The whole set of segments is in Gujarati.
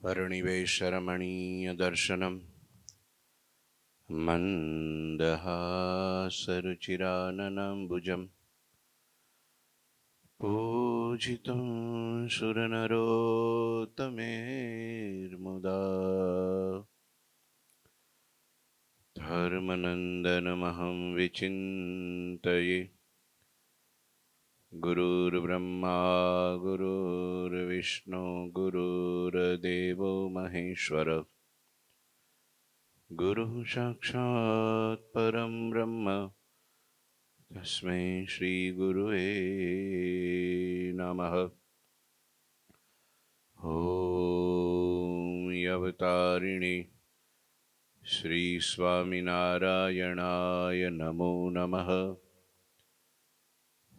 अरुणिवेशरमणीयदर्शनं मन्दहासरुचिराननाम्बुजं पूजितं सुरनरोत्तमेर्मुदा धर्मनन्दनमहं विचिन्तये। गुरुर्ब्रह्मा गुरुर्विष्णु गुरुर्देवो महेश्वर गुरुः साक्षात् परं ब्रह्म तस्मै श्रीगुरुवे नमः। ॐ अवतारिणे श्रीस्वामिनारायणाय नमो नमः।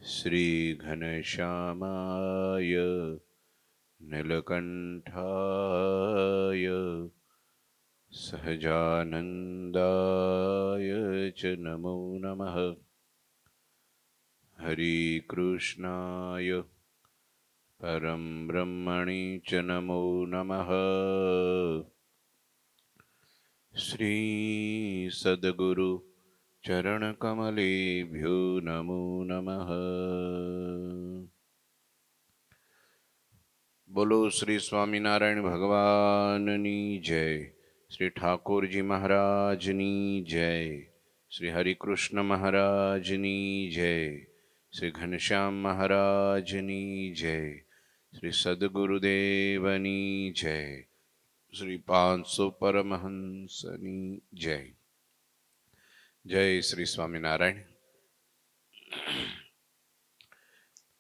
श्रीघनश्यामाय नीलकण्ठाय सहजानन्दाय च नमो नमः। हरिकृष्णाय परं ब्रह्मणि च नमो नमः। श्री सद्गुरु चरणकमलेभ्यो नमो नमः। बोलो श्री स्वामीनारायण भगवाननी जय। श्री ठाकुरजी महाराजनी जय। श्री हरिकृष्ण महाराजनी जय। श्री घनश्याम महाराजनी जय। श्री सद्गुरुदेवनी जय। श्री 500 परमहंसनी जय। जय श्री स्वामीनारायण।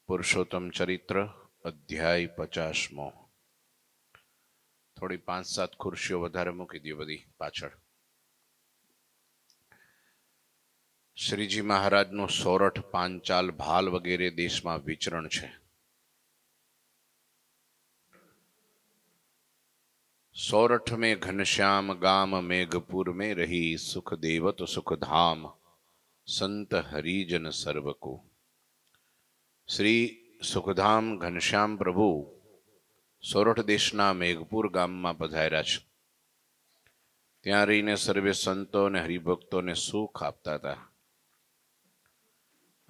पुरुषोत्तम चरित्र अध्याय 50मो। थोड़ी 5-7 खुर्शीओ वधारे मूकी दो बधी पाछळ। श्रीजी महाराजनु सोरठ પાંચાલ ભાલ वगैरे देशमां विचरण छे। सोरठ में घनश्याम गाम मेघपुर में रही सुख देवत सुखधाम संत हरिजन सर्व को। श्री सुखधाम घनश्याम प्रभु सोरठ देशना मेघपुर गाम में पधार्या छे। त्यां रहीने सर्वे संतो ने हरिभक्तों ने सुख आपता था।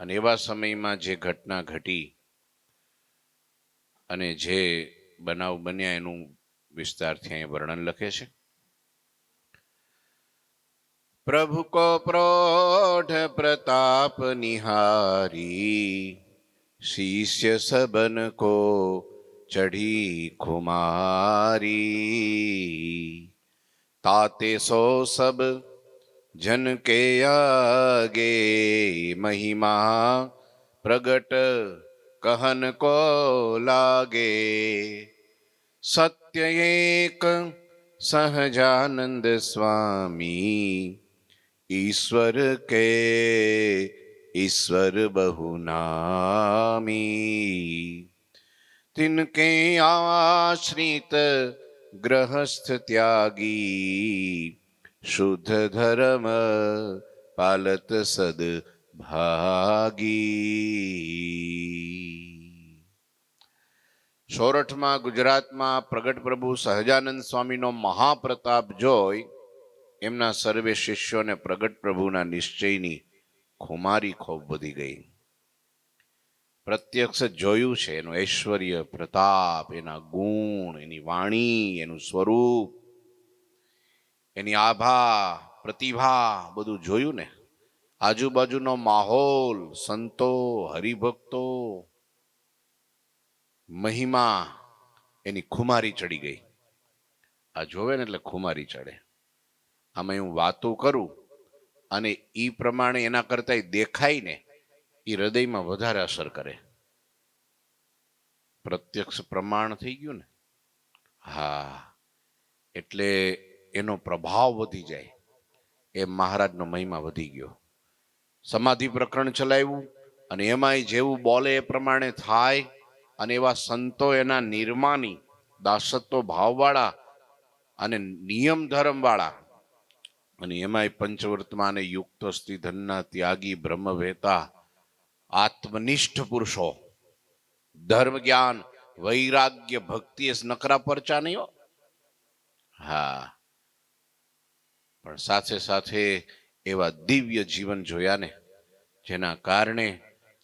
अने एवा समय में जे घटना घटी अने जे बनाव बन्या एनु विस्तार थी वर्णन लखे छे। प्रभु को प्रौढ़ प्रताप निहारी शिष्य सबन को चढ़ी खुमारी। ताते सो सब जन के आगे महिमा प्रगट कहन को लागे। सत्य एक सहजानंद स्वामी ईश्वर के ईश्वर बहुनामी। तिनके आश्रित गृहस्थ त्यागी शुद्ध धर्म पालत सद भागी। सोरठ में गुजरात में प्रगट प्रभु सहजानंद स्वामी नो महाप्रताप जोई एमना सर्वे शिष्यों ने प्रगट प्रभुना निश्चयनी खुमारी खूब वधी गई। प्रत्यक्ष जोयु छे एनु ऐश्वर्य प्रताप एना गुण एनी वाणी एनु स्वरूप एनी आभा प्रतिभा बधु जोयु ने। आजुबाजुनो माहौल संतो हरिभक्तो महिमा एनी खुमारी चढ़ी गई। आ जोवे ने એટલે खुमारी चढ़े। आमे हूँ वातो करूँ अने ई प्रमाणे एना करता देखाय ने ई हृदय में वधारे असर करे। प्रत्यक्ष प्रमाण थई गयुं ने। हाँ एटले एनो प्रभाव वधी जाय। ए महाराजनो महिमा वधी गयो। समाधि प्रकरण चलाव्युं अने एमांय जेवुं बोले ए प्रमाणे थाय अने एवा संतो एना निर्माणी दासत्व भाववाळा अने नियम धर्मवाळा अने एमांय पंचवर्तमाने युक्त स्त्रीधनना त्यागी ब्रह्मवेता आत्मनिष्ठ पुरुषो धर्म ज्ञान वैराग्य भक्ति नकरा परचा नहीं हो। હા, પણ સાથે સાથે એવા દિવ્ય જીવન જોયા ને, જેના કારણે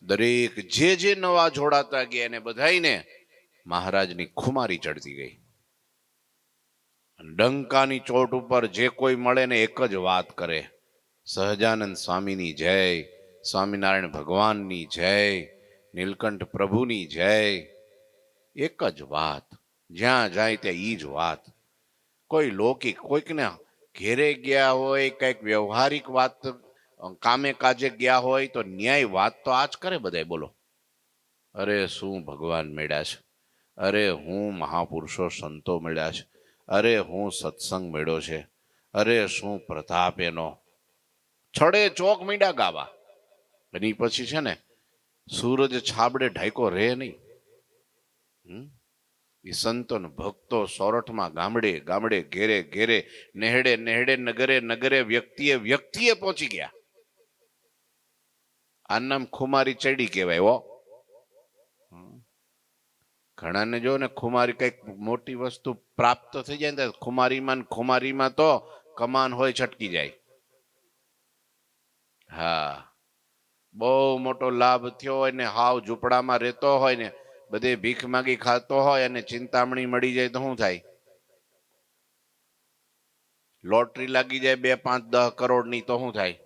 દરેક જે નવા જોડાતા ગયા એને બધાઈને મહારાજની ખુમારી ચડતી ગઈ. ડંકાની ચોટ ઉપર જે કોઈ મળે ને એક જ વાત કરે, સહજાનંદ સ્વામીની જય, સ્વામિનારાયણ ભગવાનની જય, નીલકંઠ પ્રભુની જય. એક જ વાત, જ્યાં જાય ત્યાં ઈ જ વાત. કોઈ લૌકિક, કોઈકને ઘેરે ગયા હોય, કંઈક વ્યવહારિક વાત કામે કાજે ગયા હોય તો ન્યાય વાત તો આજ કરે બધાય. બોલો, અરે શું ભગવાન મળ્યા છે, અરે હું મહાપુરુષો સંતો મળ્યા છે, અરે હું સત્સંગ મળ્યો છે, અરે શું પ્રતાપ એનો. છડે ચોક મીંડા ગાવા. એની પછી છે ને સૂરજ છાબડે ઢાઈકો રહે નહીં. એ સંતો ભક્તો સોરઠમાં ગામડે ગામડે, ઘેરે ઘેરે, નેહડે નેહડે, નગરે નગરે, વ્યક્તિએ વ્યક્તિએ પહોંચી ગયા. આ નામ ખુમારી ચડી કહેવાય. હો, ઘણાને જો ને ખુમારી કઈક મોટી વસ્તુ પ્રાપ્ત થઈ જાય ને ખુમારીમાં તો કમાન હોય છટકી જાય. હા, બહુ મોટો લાભ થયો હોય ને હાવ ઝૂંપડામાં રહેતો હોય ને બધે ભીખ માગી ખાતો હોય અને ચિંતામણી મળી જાય તો શું થાય? લોટરી લાગી જાય 2, 5, 10 કરોડની તો શું થાય?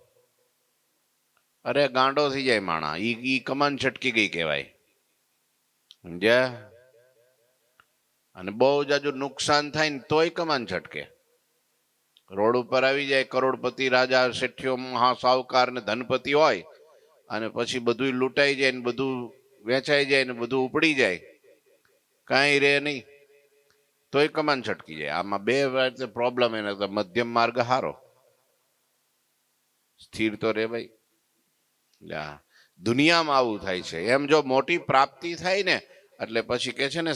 અરે ગાંડો થઈ જાય માણા. ઈ કમાન છટકી ગઈ કહેવાય. સમજ્યા? અને બહુ જાજુ નુકસાન થાય ને તોય કમાન છટકે. રોડ ઉપર આવી જાય કરોડપતિ, રાજા, શેઠિયો, મહા સાહુકાર ને ધનપતિ હોય અને પછી બધું લૂંટાઈ જાય ને બધું વેચાઈ જાય ને બધું ઉપડી જાય, કાંઈ રે નહીં, તોય કમાન છટકી જાય. આમાં બે વાત પ્રોબ્લેમ. એને તો મધ્યમ માર્ગ હારો, સ્થિર તો રે ભાઈ. દુનિયામાં આવું થાય છે. એમ જો મોટી પ્રાપ્તિ થાય ને એટલે પછી કે છે ને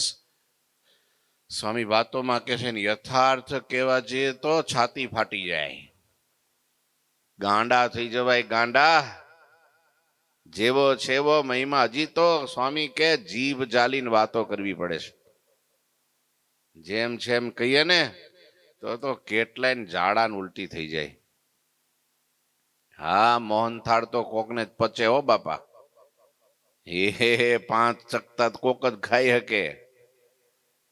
સ્વામી વાતોમાં કે છે ને, યથાર્થ કેવા જઈએ તો છાતી ફાટી જાય, ગાંડા થઈ જવાય. ગાંડા જેવો છેવો મહિમા. હજી તો સ્વામી કે જીભ જાલીને વાતો કરવી પડે છે. જેમ છે એમ કહીએ ને તો કેટલાય ઝાડા ઉલટી થઈ જાય. હા, મોહનથાળ તો કોકને જ પચે હો બાપા. એ 5 ચકતા કોક જ ખાઈ શકે,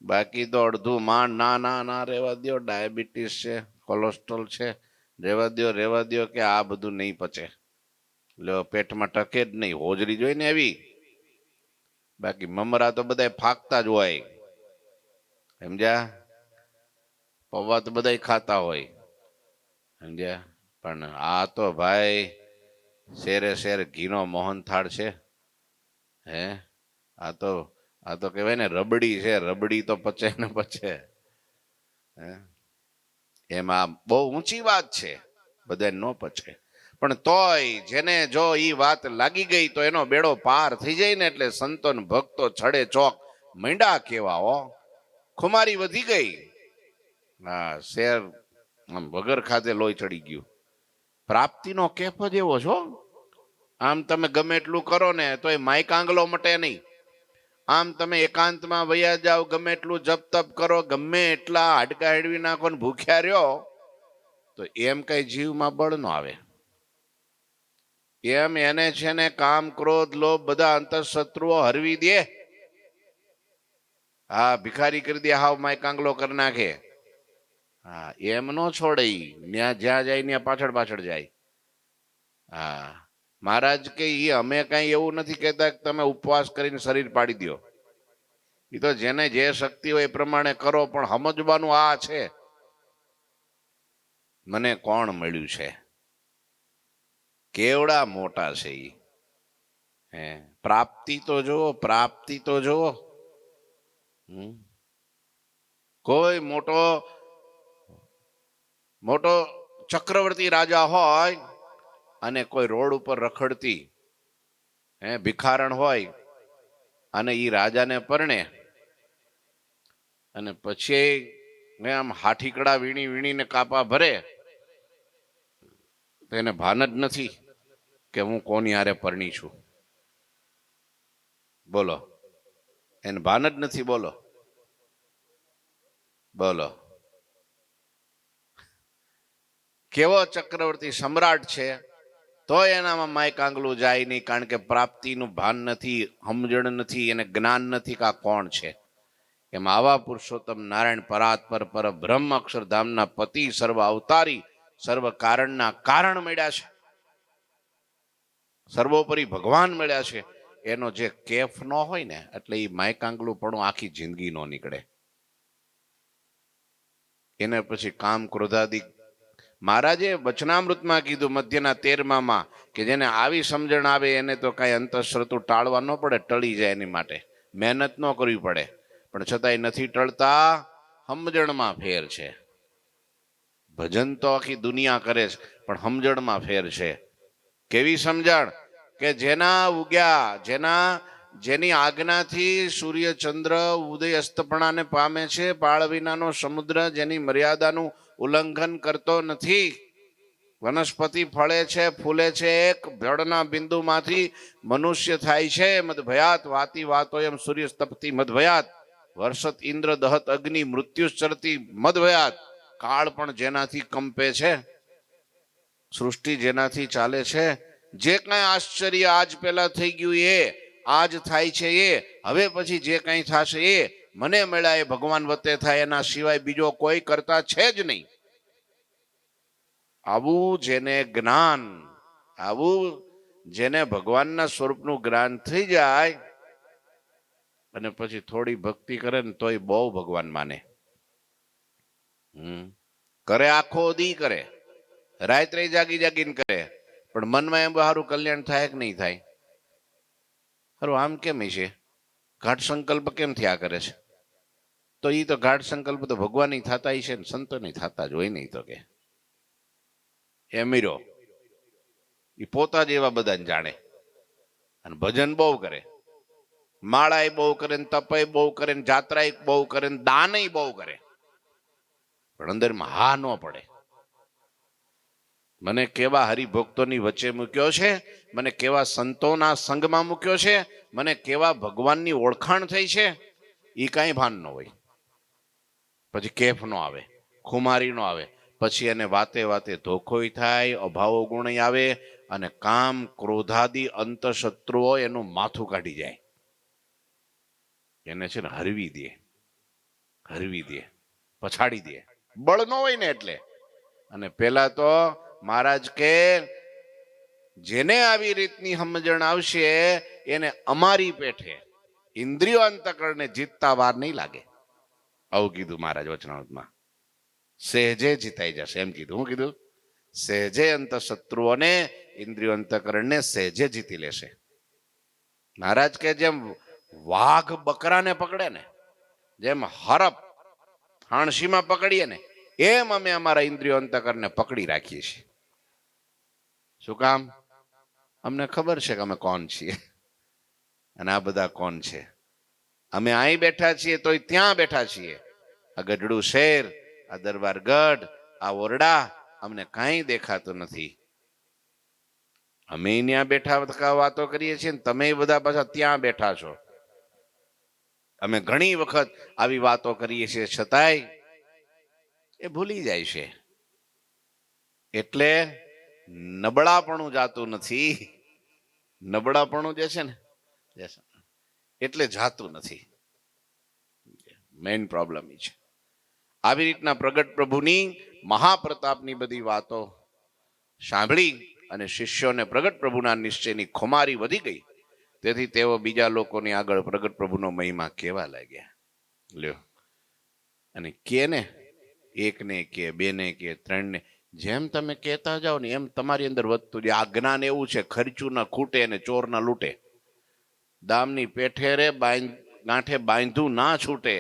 બાકી તો અડધું માંડ. ના ના ના, રેવા દો, ડાયાબિટીસ છે, કોલેસ્ટ્રોલ છે, રેવા દો કે આ બધું નહીં પચે. એટલે પેટમાં ટકે જ નહીં. હોજરી જોઈ ને એવી. બાકી મમરા તો બધા ફાકતા જ હોય. સમજ્યા? પૌવા તો બધા ખાતા હોય. સમજ્યા? પણ આ તો ભાઈ શેરે શેર ઘીનો મોહનથાળ છે. હે, આ તો કહેવાય ને રબડી છે. રબડી તો પચે ને પચે. એમાં બહુ ઊંચી વાત છે, બધા ન પચે. પણ તોય જેને જો ઈ વાત લાગી ગઈ તો એનો બેડો પાર થઈ જાય ને. એટલે સંતો ને ભક્તો છડે ચોક મીંડા કેવા. હો, ખુમારી વધી ગઈ. હા, શેર વગર ખાતે લોહી ચડી ગયું. પ્રાપ્તિનો કેફ જ એવો છો. આમ તમે ગમે એટલું કરો ને તો એ માઇક આંગલો મટે નહીં. આમ તમે એકાંતમાં વયા જાઓ, ગમે એટલું જપ તપ કરો, ગમે એટલા હાડકા હેડવી નાખો ને ભૂખ્યા રહ્યો તો એમ કઈ જીવમાં બળ ન આવે. એમ એને છે ને કામ, ક્રોધ, લોભ બધા અંતઃશત્રુઓ હરવી દે. હા, ભિખારી કરી દે, હાવ માઇક આંગલો કરી નાખે. હા, એમ નો છોડે. જ્યાં જાય ત્યાં પાછળ પાછળ જાય. હા, મહારાજ કે અમે કઈ એવું નથી કહેતા કે તમે ઉપવાસ કરીને શરીર પાડી દો. એ તો જેને જે શક્તિ હોય એ પ્રમાણે કરો, પણ સમજવાનું આ છે, મને કોણ મળ્યું છે, કેવડા મોટા છે ઈ. હે, પ્રાપ્તિ તો જુઓ, પ્રાપ્તિ તો જુઓ. કોઈ મોટો ચક્રવર્તી રાજા હોય અને કોઈ રોડ ઉપર રખડતી ભિખારણ હોય અને ઈ રાજાને પરણે અને પછી આમ હાથીકડા વીણીને કાપા ભરે તો એને ભાન જ નથી કે હું કોની હારે પરણી છું. બોલો, એને ભાન જ નથી. બોલો બોલો. કેવો ચક્રવર્તી સમ્રાટ છે તો એનામાં માય કાંગલું જાય નહીં, કારણ કે પ્રાપ્તિનું ભાન નથી, સમજણ નથી, એને જ્ઞાન નથી કે આ કોણ છે. એમ આવા પુરુષોત્તમ નારાયણ પરાત્પર પર બ્રહ્મ અક્ષરધામના પતિ સર્વ અવતારી સર્વ કારણના કારણ મળ્યા છે, સર્વોપરી ભગવાન મળ્યા છે. એનો જે કેફ ન હોય ને, એટલે એ માય કાંગલું પણ આખી જિંદગી નો નીકળે. એને પછી કામ ક્રોધાદિક મહારાજે વચનામૃતમાં કીધું મધ્યના 13માં કે જેને આવી સમજણ આવે એને તો કઈ અંતઃશ્રતુ ટાળવા ન પડે, ટળી જાય એની માટે મહેનત ન કરવી પડે. પણ છતાંય નથી ટળતા, સમજણમાં ફેર છે. ભજન તો આખી દુનિયા કરે છે, પણ સમજણમાં ફેર છે. કેવી સમજણ કે જેના ઉગ્યા, જેની આજ્ઞાથી સૂર્ય ચંદ્ર ઉદય અસ્તપણાને પામે છે, પાળ વિનાનો સમુદ્ર જેની મર્યાદાનું ઉલ્લંઘન કરતો નથી, વનસ્પતિ ફળે છે, ફૂલે છે, એક જળના બિંદુમાંથી મનુષ્ય થાય છે. મદભયાત વાતી વાતો એમ સૂર્ય તપતી મદભયાત, વર્ષત ઇન્દ્ર દહત અગ્નિ મૃત્યુશ્ચરતી મદભયાત. કાળ પણ જેનાથી કંપે છે, સૃષ્ટિ જેનાથી ચાલે છે, જે કઈ આશ્ચર્ય આજ પહેલા થઈ ગયું એ આજ થાય છે, એ હવે પછી જે કઈ થશે એ મને મળ્યા એ ભગવાન વતે થાય, એના સિવાય બીજો કોઈ કરતા છે જ નહીં. આવું જેને જ્ઞાન, આવું જેને ભગવાનના સ્વરૂપનું જ્ઞાન થઈ જાય અને પછી થોડી ભક્તિ કરે ને તોય બહુ ભગવાન માને. કરે આખો દી કરે, રાત્રે જાગીને કરે, પણ મનમાં એમ સારું કલ્યાણ થાય કે નહીં થાય? સારું આમ કેમ છે? ઘાટ સંકલ્પ કેમ થયા કરે છે? તો એ તો ઘાટ સંકલ્પ તો ભગવાન થતા છે ને સંતો નહીં થતા જ હોય નહીં. તો કે એમીરો એ પોતા જ એવા બધાને જાણે, અને ભજન બહુ કરે, માળાય બહુ કરે, તપય બહુ કરે, જાત્રાય બહુ કરે, દાનય બહુ કરે, પણ અંદરમાં હા ન પડે. મને કેવા હરિભક્તોની વચ્ચે મૂક્યો છે, મને કેવા સંતોના સંગમાં મૂક્યો છે, મને કેવા ભગવાનની ઓળખાણ થઈ છે, એ કાંઈ ભાન ન હોય. પછી કેફ નો આવે, ખુમારી નો આવે, પછી એને વાતે વાતે ધોખોય થાય, અભાવો ગુણ આવે, અને કામ ક્રોધાદી અંતઃશત્રુઓ એનું માથું કાઢી જાય. એને છે ને હરવી દે, પછાડી દે, બળ ન હોય ને એટલે. અને પેલા તો મહારાજ કે જેને આવી રીતની સમજણ આવશે એને અમારી પેઠે ઇન્દ્રિયો અંતકરણને જીતતા વાર નહીં લાગે. આવું કીધું મહારાજ વચનામૃતમાં. સહેજે જીતાઈ જશે એમ કીધું. હું કીધું? સહેજે અંતઃશત્રુઓને ઇન્દ્રિયો અંતકરણને સહેજે જીતી લેશે. મહારાજ કે જેમ વાઘ બકરાને પકડે ને, જેમ હરપ હાણસીમાં પકડીએ ને, એમ અમે અમારા ઇન્દ્રિયો અંતકરણને પકડી રાખીએ છીએ. શું કામ? અમને ખબર છે કે અમે કોણ છીએ અને આ બધા કોણ છે. અમે અહીં બેઠા છીએ તો ત્યાં બેઠા છીએ. આ ગઢડું શહેર, આ દરબારગઢ, આ ઓરડા અમને કાંઈ દેખાતું નથી. અમે ત્યાં બેઠા વાતો કરીએ છીએ ને તમે બધા પાછા ત્યાં બેઠા છો. અમે ઘણી વખત આવી વાતો કરીએ છીએ, છતાંય એ ભૂલી જાય છે. એટલે નબળાપણું જાતું નથી. નબળાપણું જે છે ને એટલે જાતું નથી. મેઇન પ્રોબ્લેમ એ છે. આવી રીતના પ્રગટ પ્રભુની મહાપ્રતાપની બધી વાતો સાંભળી અને શિષ્યોને પ્રગટ પ્રભુના નિશ્ચયની ખુમારી વધી ગઈ. તેથી તેઓ બીજા લોકોની આગળ પ્રગટ પ્રભુનો મહિમા કહેવા લાગ્યા. લ્યો, અને કે ને એકને કે, બેને કે, ત્રણને, જેમ તમે કહેતા જાઓ ને એમ તમારી અંદર વધતું જાય. આ જ્ઞાન એવું છે, ખર્ચું ના ખૂટે અને ચોર ના લૂંટે. દામની પેઠે રે ગાંઠે બાંધું ના છૂટે.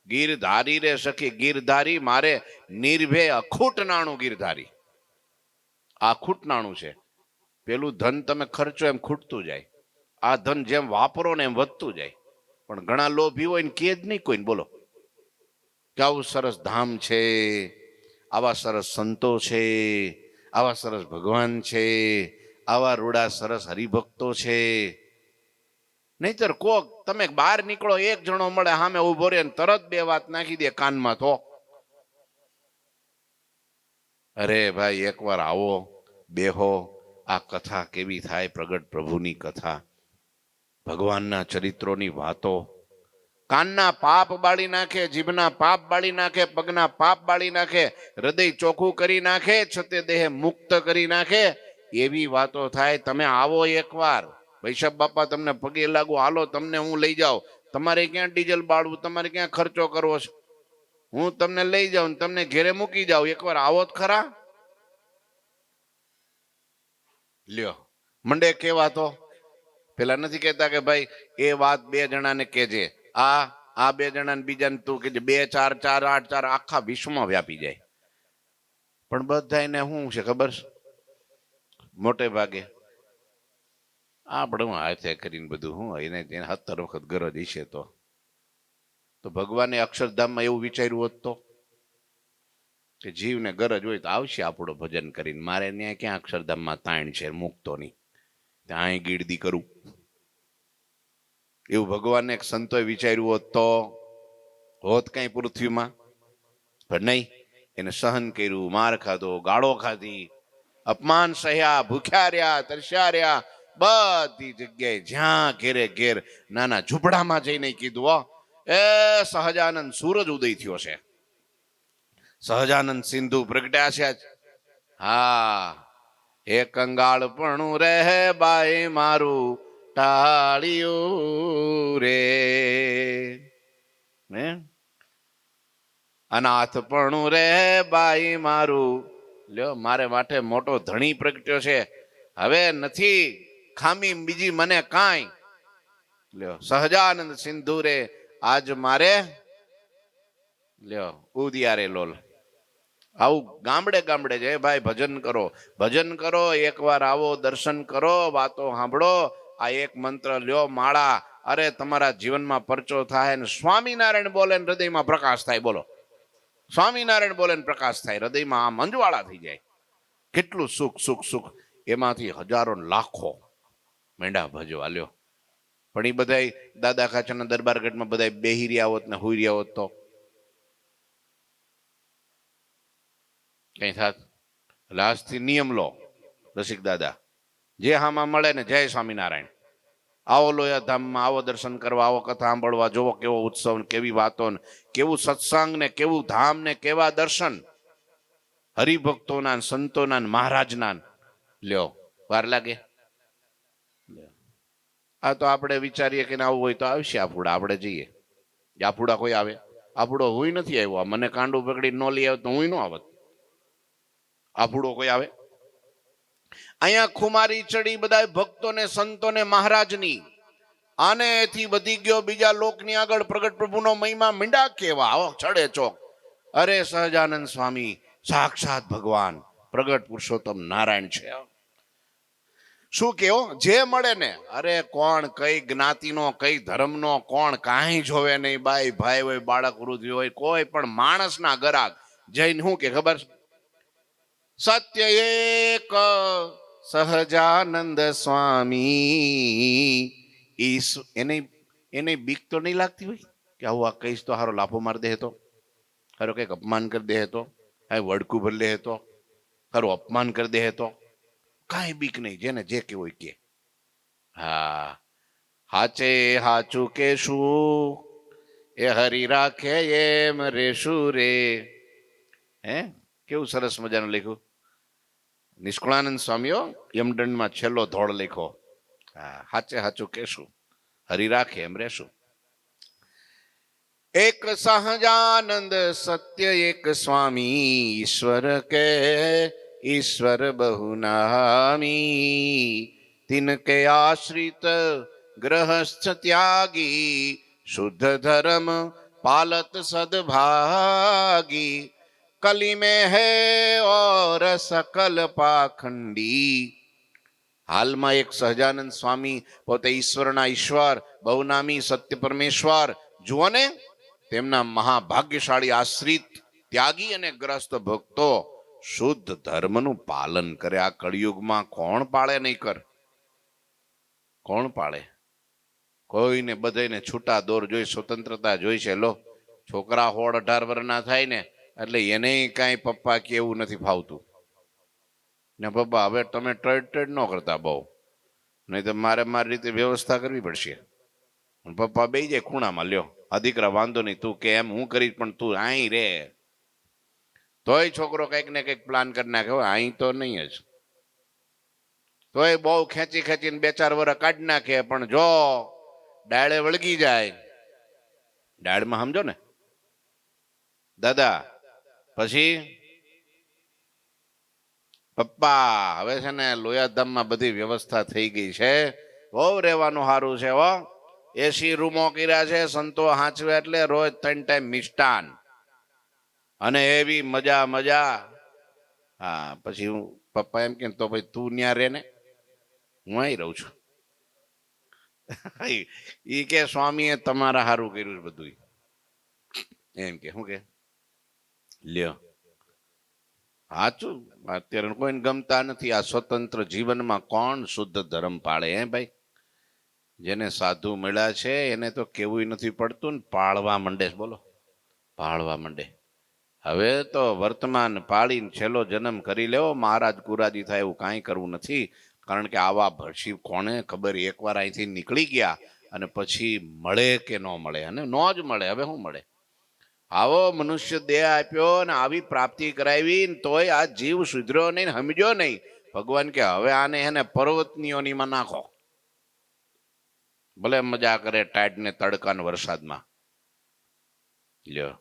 ગીરધારી રે સખી ગીરધારી, મારે નિર્ભે અખૂટ નાણું ગીરધારી. આ ખૂટ નાણું છે. પેલું ધન તમે ખર્ચો એમ ખૂટતું જાય, આ ધન જેમ વાપરો ને એમ વધતું જાય. પણ ઘણા લોભી હોય ને કે જ નહીં કોઈને, બોલો કે આવું સરસ ધામ છે, આવા સરસ સંતો છે, આવા સરસ ભગવાન છે, આવા રૂડા સરસ હરિભક્તો છે. નહીતર કોક તમે બહાર નીકળો, એક જણો મળે સામે ઉભો રહે તરત બે વાત નાખી દે કાનમાં. તો અરે ભાઈ એકવાર આવો, બેહો, આ કથા કેવી થાય, પ્રગટ પ્રભુની કથા, ભગવાનના ચરિત્રોની વાતો, કાનના પાપ બાળી નાખે, જીભના પાપ બાળી નાખે, પગના પાપ બાળી નાખે, હૃદય ચોખ્ખું કરી નાખે, છતે દેહ મુક્ત કરી નાખે, એવી વાતો થાય. તમે આવો એકવાર, વૈશવ બાપા તમને પગે લાગુ, હાલો તમને હું લઈ જાઉં. તમારે ક્યાં ડીઝલ બાળવું, તમારે ક્યાં ખર્ચો કરવો છે, હું તમને લઈ જાઉં, તમને ઘેરે મૂકી જાઉં. એકવાર આવો જ ખરા. લ્યો મંડે કેવા તો પેલા નથી કહેતા કે ભાઈ એ વાત બે જણાને કહેજે, આ બે જણાને બીજાને તું કહેજે, 2 4 4 8 4 આખા વિશ્વમાં વ્યાપી જાય. પણ બધાને શું છે ખબર છે, મોટે ભાગે આપણે હું હાથે કરીને બધું હું એને 17 વખત ગરજ હશે તો ભગવાને અક્ષરધામમાં એવું વિચાર્યું હોત તો કે જીવને ગરજ હોય તો આવશે આપણો ભજન કરીને. મારે ત્યાં ક્યાં અક્ષરધામમાં તાણ છે મુક્તોની, ત્યાં ગીરદી કરું, એવું ભગવાનને એક સંતોએ વિચાર્યું હોત તો હોત કઈ પૃથ્વીમાં. પણ નહીં, એને સહન કર્યું, માર ખાધો, ગાળો ખાધી, અપમાન સહ્યા, ભૂખ્યા રહ્યા, તરસ્યા રહ્યા, બધી જગ્યાએ જ્યાં ઘેરે ઘેર નાના ઝૂંપડામાં જઈને કીધું, એ સહજાનંદ સૂરજ ઉદય થયો છે, સહજાનંદ સિંધુ પ્રગટ્યા છે. હા, એ કંગાળપણું રહે બાઈ મારું ટાળ્યું રે, અનાથપણું રે બાઈ મારું. લ્યો મારે માટે મોટો ધણી પ્રગટ્યો છે, હવે નથી ખામી બીજી મને કાંઈ. લ્યો સહજાનંદ સિંધુ રે આજ મારે, લ્યો ઉદિયારે લોલ. આવું ગામડે ગામડે જાય ભાઈ, ભજન કરો, ભજન કરો, એકવાર આવો, દર્શન કરો, વાતો સાંભળો, આ એક મંત્ર લ્યો, માળા, અરે તમારા જીવનમાં પરચો થાય. ને સ્વામિનારાયણ બોલે ને હૃદયમાં પ્રકાશ થાય. બોલો સ્વામિનારાયણ બોલે ને પ્રકાશ થાય, હૃદયમાં આમ અંજવાળા થઈ જાય. કેટલું સુખ સુખ સુખ, એમાંથી હજારો લાખો મેંઢા ભજવા. લ્યો પણ એ બધા દાદા ખાચરના દરબારગઢમાં બધા બેહી રહ્યા હોત ને હુઈ રહ્યા હોત તો કઈ થાત. લાસ્ટથી નિયમ લો રસિક દાદા, જે હામાં મળે ને જય સ્વામિનારાયણ. આવો લોયા ધામમાં, આવો દર્શન કરવા, આવો કથા સાંભળવા, જોવો કેવો ઉત્સવ, કેવી વાતો, કેવું સત્સંગ ને કેવું ધામ ને કેવા દર્શન હરિભક્તોના, સંતોના, મહારાજના. લ્યો વાર લાગે. આ તો આપણે વિચારીએ કે આવું હોય તો આવશે આફુડા, આપણે જઈએ. આફુડા કોઈ આવે? આફુડો હું નથી આવ્યો, મને કાંડું પકડી ન લઈ આવે તો હું ન આવત. આફુડો કોઈ આવે? અહીંયા ખુમારી ચડી બધા ભક્તોને, સંતોને, મહારાજની. આને એથી વધી ગયો બીજા લોકની આગળ પ્રગટ પ્રભુનો મહિમા મીંડા કેવા ચડે ચોક. અરે સહજાનંદ સ્વામી સાક્ષાત ભગવાન પ્રગટ પુરુષોત્તમ નારાયણ છે. શું કેવો જે મળે ને, અરે કોણ કઈ જ્ઞાતિનો, કઈ ધર્મનો, કોણ કાંઈ જોવે નહીં, બાઈ ભાઈ હોય, બાળક વૃદ્ધિ હોય, કોઈ પણ માણસના ગરાગ જઈને શું કે ખબર, સત્ય એક સહજાનંદ સ્વામી. એને બીક તો નહીં લાગતી હોય કે આવું આ કહીશ તો હારો લાફો માર દે, તો હારો કઈક અપમાન કરી દે, તો હા વડકું ભર લે, તો હારું અપમાન કરી દે, તો કાંઈ બીક નહીં, જેને જે કે હોય કે. હા, હાચે હાચું કે શું એ હરી રાખે એમ રેશું રે. હે કેવું સરસ મજાનું લખ્યું નિષ્કુળાનંદ સ્વામીઓ, યમદંડમાં છેલ્લો ધોળ લખ્યો. હા, હાચે હાચું કેશું હરી રાખે એમ રેશું. એક સહજાનંદ સત્ય એક સ્વામી, ઈશ્વર કે ઈશ્વર બહુ નામી, તિનકે આશ્રિત ગ્રહસ્થ ત્યાગી, શુદ્ધ ધર્મ પાલત સદભાગી, કલી में है और सकल पाखंडी. હાલમાં એક સહજાનંદ સ્વામી પોતે ઈશ્વરના ઈશ્વર, બહુનામી સત્ય પરમેશ્વર, જુઓ ને તેમના મહાભાગ્યશાળી આશ્રિત ત્યાગી અને ગ્રસ્ત ભક્તો શુદ્ધ ધર્મનું પાલન કરે. આ કળિયુગમાં કોણ પાળે નહીં કર, કોણ પાળે? કોઈને બધાને છૂટા દોર જોઈ, સ્વતંત્રતા જોઈ છે. લો છોકરા 16 18 વર્ષના થાય ને એટલે એને કાંઈ પપ્પા કે એવું નથી ફાવતું ને પપ્પા હવે તમે ટ્રેડ ન કરતા બહુ, નહીં તો મારે મારી રીતે વ્યવસ્થા કરવી પડશે. પપ્પા બે જાય ખૂણામાં, લ્યો આ દીકરા વાંધો નહીં, તું કે એમ હું કરીશ પણ તું અહીં રે. તોય છોકરો કંઈક ને કંઈક પ્લાન કરી નાખે, અહીં તો નહીં જ. તોય બહુ ખેંચી ખેંચીને 2-4 વર્ષ કાઢી નાખે, પણ જો ડાળે વળગી જાય, ડાળમાં સમજો ને દાદા, પછી પપ્પા હવે છે ને લોયાધામમાં બધી વ્યવસ્થા થઈ ગઈ છે, બહુ રહેવાનું સારું છે હો, એસી રૂમો કર્યા છે, સંતો હાંચવે, એટલે રોજ 3 ટાઈમ મિષ્ટાન અને એવી મજા મજા. હા પછી હું પપ્પા એમ કે તો ભાઈ તું ત્યાં રે ને, હું અહીં રહું છું. ઈ કે સ્વામીએ તમારા સારું કર્યું બધું, એમ કે શું કે લ્યો સાચું. અત્યારે કોઈને ગમતા નથી આ સ્વતંત્ર જીવનમાં, કોણ શુદ્ધ ધર્મ પાળે હે ભાઈ? જેને સાધુ મળ્યા છે એને તો કેવું નથી પડતું ને પાળવા માંડે. બોલો, પાળવા માંડે. હવે તો વર્તમાન પાળીને છેલ્લો જન્મ કરી લેવો, મહારાજ કુરાજી થાય એવું કાંઈ કરવું નથી. કારણ કે આવા ભરસી કોને ખબર, એકવાર અહીંથી નીકળી ગયા અને પછી મળે કે ન મળે, અને ન જ મળે. હવે શું મળે? આવો મનુષ્ય દેહ આપ્યો ને આવી પ્રાપ્તિ કરાવી, તોય આ જીવ સુધર્યો નહીં, સમજ્યો નહીં. ભગવાન કે હવે આને એને પર્વતનીઓનીમાં નાખો, ભલે મજા કરે ટાઈટ ને તડકા ને વરસાદમાં. લ્યો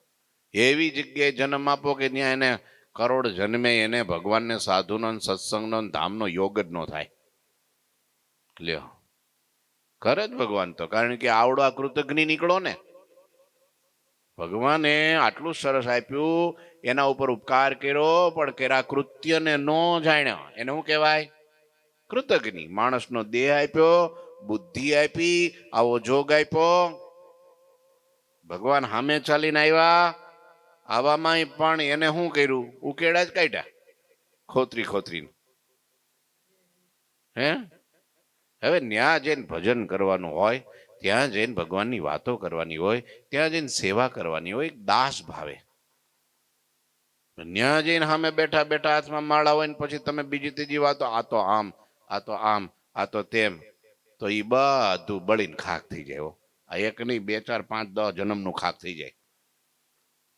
એવી જગ્યાએ જન્મ આપો કે ત્યાં એને કરોડ જન્મે એને ભગવાનને સાધુનો સત્સંગનો ધામનો યોગ જ ન થાય. લ્યો કરે જ ભગવાન તો, કારણ કે આવડો આ કૃતજ્ઞ નીકળો ને. ભગવાને આટલું સરસ આપ્યું, એના ઉપર ઉપકાર કર્યો, પણ કેરા કૃત્યને ન જાણ્યો એને શું કહેવાય? કૃતજ્ઞ. માણસનો દેહ આપ્યો, બુદ્ધિ આપી, આવો જોગ આપ્યો, ભગવાન સામે ચાલીને આવ્યા, આવામાં પણ એને શું કર્યું? ઉકેડા જ કાઢ્યા, ખોતરી ખોતરીને. હે હવે ન્યા જઈને ભજન કરવાનું હોય, ત્યાં જઈને ભગવાનની વાતો કરવાની હોય, ત્યાં જઈને સેવા કરવાની હોય, દાસ ભાવે. ત્યાં જઈને સામે બેઠા બેઠા હાથમાં માળા હોય ને પછી તમે બીજી ત્રીજી વાતો, આ તો આમ, આ તો આમ, આ તો તેમ, તો એ બધું બળીને ખાક થઈ જાય. આ એક નહીં, 2, 4, 5, 10 જન્મનું ખાક થઈ જાય.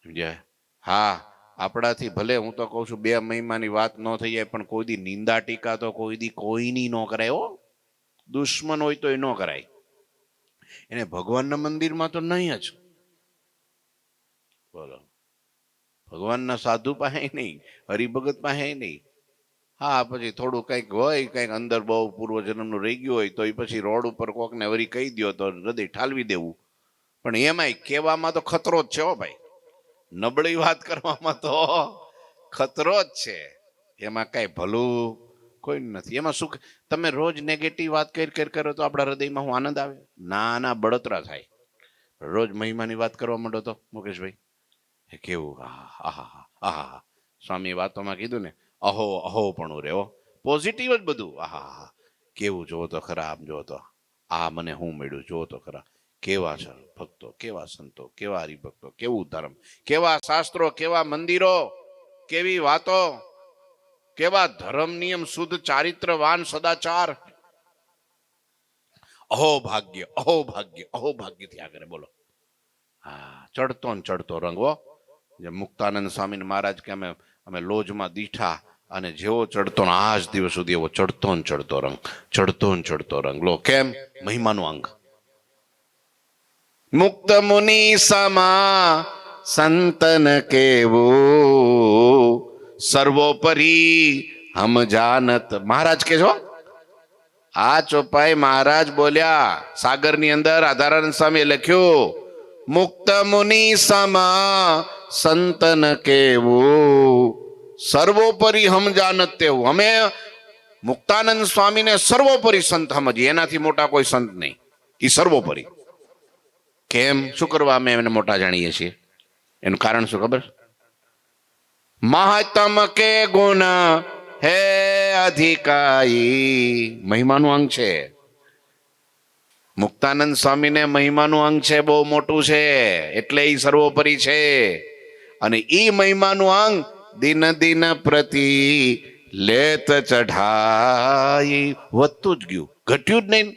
સમજ્યા? હા આપણાથી ભલે હું તો કહું છું 2 મહિનાની વાત ન થઈ જાય, પણ કોઈ દી નિંદા ટીકા તો કોઈ દી કોઈની ન કરાય હો. દુશ્મન હોય તો એ ન કરાય. એને ભગવાનના મંદિરમાં તો નહીં જ. બોલો, ભગવાનના સાધુ પાસે નહીં, હરિભગત પાસે નહીં. હા પછી થોડું કંઈક હોય, કંઈક અંદર બહુ પૂર્વજન્મનું રહી ગયું હોય તો એ પછી રોડ ઉપર કોકને વરી કહી દો તો હૃદય ઠાલવી દેવું. પણ એમાંય કહેવામાં તો ખતરો જ છે હો ભાઈ, નબળી વાત કરવામાં તો ખતરો જ છે. એમાં કાંઈ ભલું કોઈ નથી. એમાં સુખ, તમે રોજ નેગેટિવ વાત કરો તો આપણા હૃદયમાં હું આનંદ આવે? ના બળતરા થાય. રોજ મહિમાની વાત કરવા માંડો તો મુકેશભાઈ કેવું, આહા આહા. સ્વામી વાતોમાં કીધું ને, અહો અહો પણ રેવો, પોઝિટિવ જ બધું. આહા કેવું, જોવો તો ખરા, આમ જોવો તો આ મને હું મળ્યું, જોવો તો ખરા. કેવા છે ભક્તો, કેવા સંતો, કેવા હરિભક્તો, કેવું ધર્મ, કેવા શાસ્ત્રો, કેવા મંદિરો, કેવી વાતો, કેવા ધર્મ નિયમ, શુદ્ધ ચારિત્રવાન, સદાચાર. અહો ભાગ્ય, અહો ભાગ્ય, અહો ભાગ્ય થયા કરે. બોલો, હા ચડતો ને ચડતો રંગ હો. જે મુક્તાનંદ સ્વામી મહારાજ કે અમે લોજમાં દીઠા અને જેવો ચડતો ને આજ દિવસ સુધી એવો ચડતો ને ચડતો રંગ, ચડતો ને ચડતો રંગ. લો કેમ? મહિમાનું અંગ. મુક્ત મુનિ સમા સંતન કેવું, સર્વોપરી હમ જાનત. મહારાજ કે છો આ ચોપાઈ મહારાજ બોલ્યા. સાગરની અંદર આધારાનંદ સ્વામી લખ્યું, મુક્ત મુનિ સમા સંતન કેવું, સર્વોપરી હમ જાનત તેવું. અમે મુક્તાનંદ સ્વામીને સર્વોપરી સંત સમજીએ, એનાથી મોટા કોઈ સંત નહીં. એ સર્વોપરી. કેમ? શું કરવા અમે એને મોટા જાણીએ છીએ? એનું કારણ શું ખબર? મહત્તમ કે ગુણ હે અધિકારી. મહિમાનું અંગ છે. મુક્તાનંદ સ્વામીને મહિમાનું અંગ છે, બહુ મોટું છે, એટલે એ સર્વોપરી છે. અને ઈ મહિમાનું અંગ દિન દિન પ્રતિ લેત ચઢાઈ વધતું જ ગયું, ઘટ્યું જ નહીં.